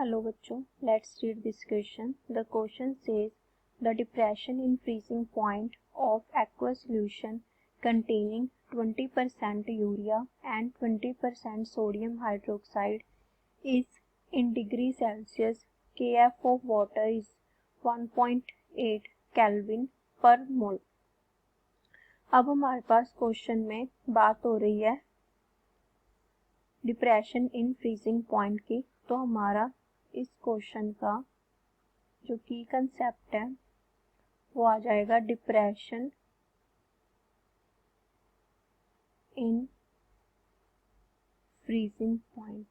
Hello बच्चों, let's read this question. The question says the depression in freezing point of aqueous solution containing 20% urea and 20% sodium hydroxide is in degree Celsius. Kf of water is 1.8 Kelvin per mole. अब हमारे पास question में बात हो रही है depression in freezing point की, तो हमारा इस क्वेश्चन का जो की कंसेप्ट है वो आ जाएगा डिप्रेशन इन फ्रीजिंग पॉइंट।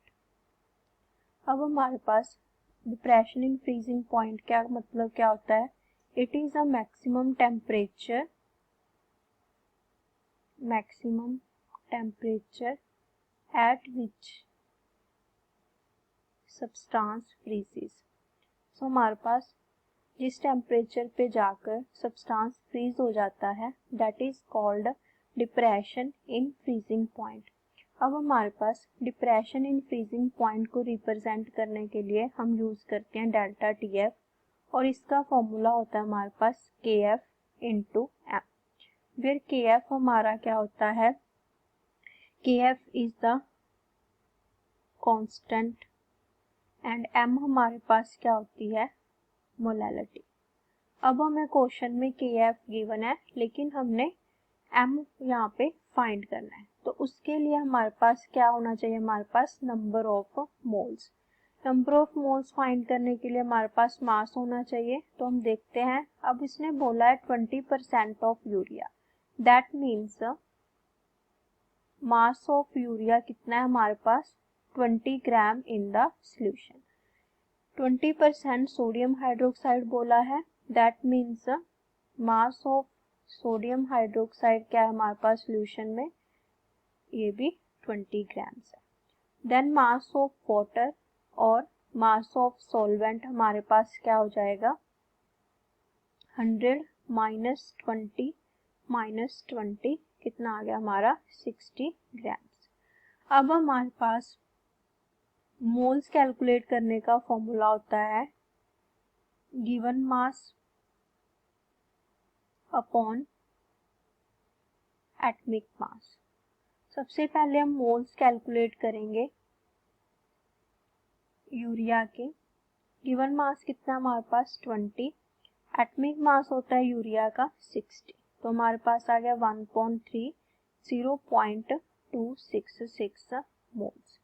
अब हमारे पास डिप्रेशन इन फ्रीजिंग पॉइंट क्या मतलब क्या होता है? It is a maximum temperature at which substance freezes। सो हमारे पास जिस टेम्परेचर पे जाकर सब्सटेंस फ्रीज हो जाता है that is called depression in freezing point. अब हमारे पास डिप्रेशन इन फ्रीजिंग पॉइंट को रिप्रेजेंट करने के लिए हम यूज करते हैं डेल्टा टी एफ, और इसका फॉर्मूला होता है हमारे पास के एफ इंटू एम, वेयर के एफ हमारा क्या होता है? Kf is the constant and m हमारे पास क्या होती है? मोलैलिटी। अब हमें क्वेश्चन में Kf गिवन है लेकिन हमने m यहाँ पे फाइंड करना है, तो उसके लिए हमारे पास क्या होना चाहिए? हमारे पास number of moles. Number of moles find करने के लिए हमारे पास मास होना चाहिए, तो हम देखते हैं। अब इसने बोला है 20% of urea, that means mass of urea कितना है हमारे पास? 20 gram in the solution. 20% sodium hydroxide बोला है, that means mass of sodium hydroxide क्या है हमारे पास सॉल्यूशन में? ये भी 20 ग्राम्स है। देन मास ऑफ वाटर और मास ऑफ सॉल्वेंट हमारे पास क्या हो जाएगा? 100 -20 कितना आ गया हमारा? 60 ग्राम्स। अब हमारे पास मोल्स कैलकुलेट करने का फॉर्मूला होता है given mass upon atomic mass. सबसे पहले हम मोल्स कैलकुलेट करेंगे यूरिया के। गिवन मास कितना हमारे पास? 20। एटॉमिक मास होता है यूरिया का 60, तो हमारे पास आ गया 1.3 0.266 मोल्स।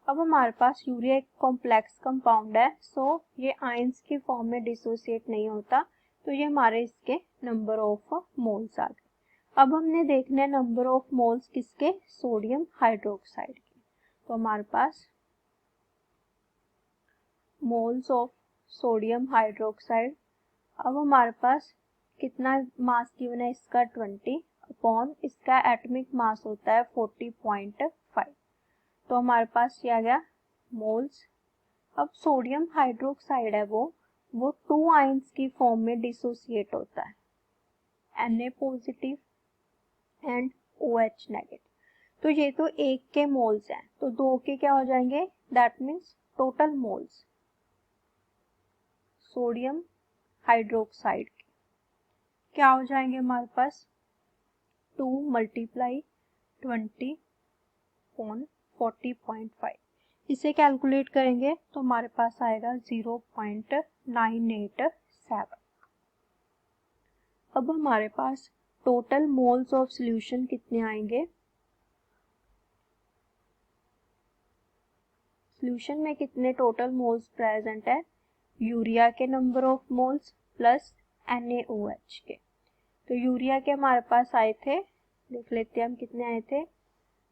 अब हमारे पास यूरिया एक कॉम्प्लेक्स कंपाउंड है, सो ये आयंस की फॉर्म में डिसोसिएट नहीं होता, तो ये हमारे इसके नंबर ऑफ मोल्स आ गए। अब हमने देखना है नंबर ऑफ मोल्स किसके? सोडियम हाइड्रोक्साइड के। तो हमारे पास मोल्स ऑफ सोडियम हाइड्रोक्साइड, अब हमारे पास कितना मास गिवन है इसका? 20 अपॉन इसका एटॉमिक मास होता है 40.5, तो हमारे पास ये आ गया मोल्स। अब सोडियम हाइड्रोक्साइड है वो 2 आयंस की फॉर्म में डिसोसिएट होता है, Na positive and OH negative. तो ये तो एक के मोल्स हैं, तो 2 के क्या हो जाएंगे? That means total moles sodium hydroxide के क्या हो जाएंगे हमारे पास? 2 × 20 अपॉन 40.5। इसे कैलकुलेट करेंगे तो हमारे पास आएगा 0.987। अब हमारे पास टोटल मोल्स ऑफ सॉल्यूशन कितने आएंगे? सॉल्यूशन में कितने टोटल मोल्स प्रेजेंट है? यूरिया के number of moles plus NaOH के। तो यूरिया के हमारे पास आए थे, देख लेते हैं हम कितने आए थे,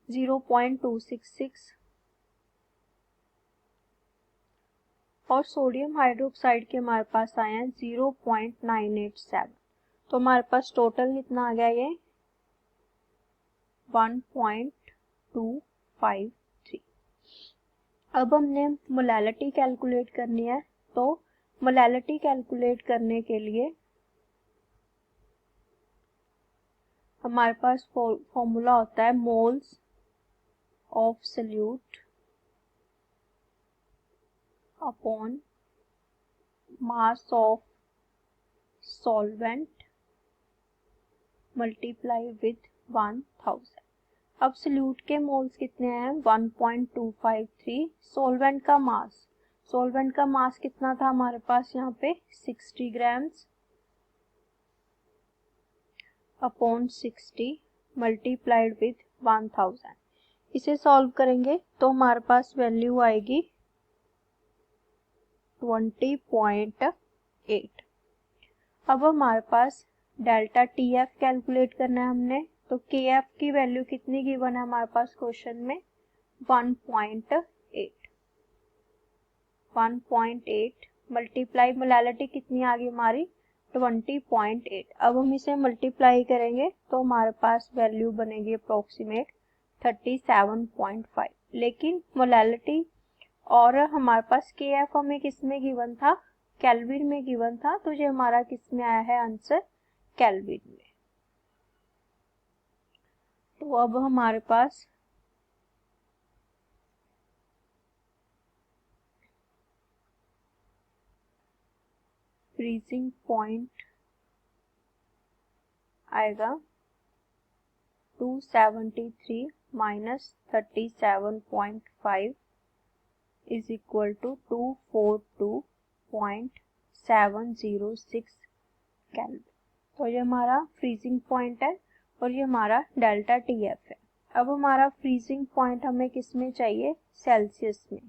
0.266, और सोडियम हाइड्रोक्साइड के हमारे पास आए हैं 0.987। तो हमारे पास टोटल कितना आ गया? ये 1.253। अब हमने मोलैलिटी कैलकुलेट करनी है, तो मोलैलिटी कैलकुलेट करने के लिए हमारे पास फॉर्मूला होता है moles of solute upon mass of solvent multiply with 1000। अब सल्यूट के मोल्स कितने हैं 1.253। सॉल्वेंट का मास कितना था हमारे पास यहाँ पे 60 ग्राम्स अपॉन 60 मल्टीप्लाइड विथ 1000। इसे सॉल्व करेंगे तो हमारे पास वैल्यू आएगी 20.8। अब हमारे पास डेल्टा टी एफ कैलकुलेट करना है हमने, तो के एफ की वैल्यू कितनी गिवन है हमारे पास क्वेश्चन में 1.8 मल्टीप्लाई मोलैलिटी कितनी आ गई हमारी 20.8। अब हम इसे मल्टीप्लाई करेंगे तो हमारे पास वैल्यू बनेगी अप्रोक्सीमेट 37.5। लेकिन मोलैलिटी और हमारे पास के एफ हमें किस में गिवन था केल्विन में गिवन था, तो ये हमारा किस में आया है आंसर केल्विन में। तो अब हमारे पास फ्रीजिंग पॉइंट आएगा 273 minus 37.5 is equal to 242.706 kelvin. तो ये हमारा फ्रीजिंग पॉइंट है और ये हमारा डेल्टा टी एफ है। अब हमारा फ्रीजिंग पॉइंट हमें किस में चाहिए सेल्सियस में,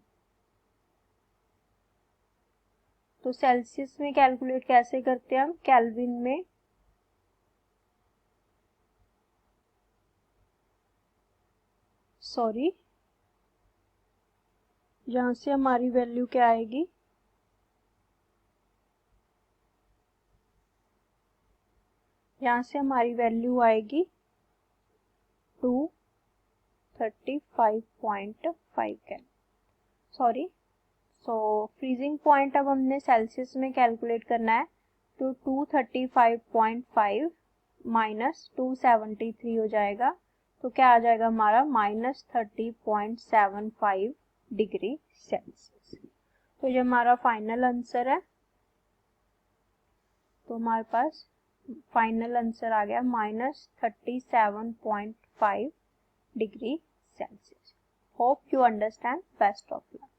तो सेल्सियस में कैलकुलेट कैसे करते हैं हम केल्विन में यहाँ से हमारी वैल्यू क्या आएगी यहाँ से हमारी वैल्यू आएगी 235.5 केल्विन। सो फ्रीजिंग पॉइंट अब हमने सेल्सियस में कैलकुलेट करना है, तो 235.5 माइनस 273 हो जाएगा, तो क्या आ जाएगा हमारा -30.75 डिग्री सेल्सियस। तो ये हमारा फाइनल आंसर है। तो हमारे पास फाइनल आंसर आ गया -37.5 degree Celsius. Hope you understand. Best of luck.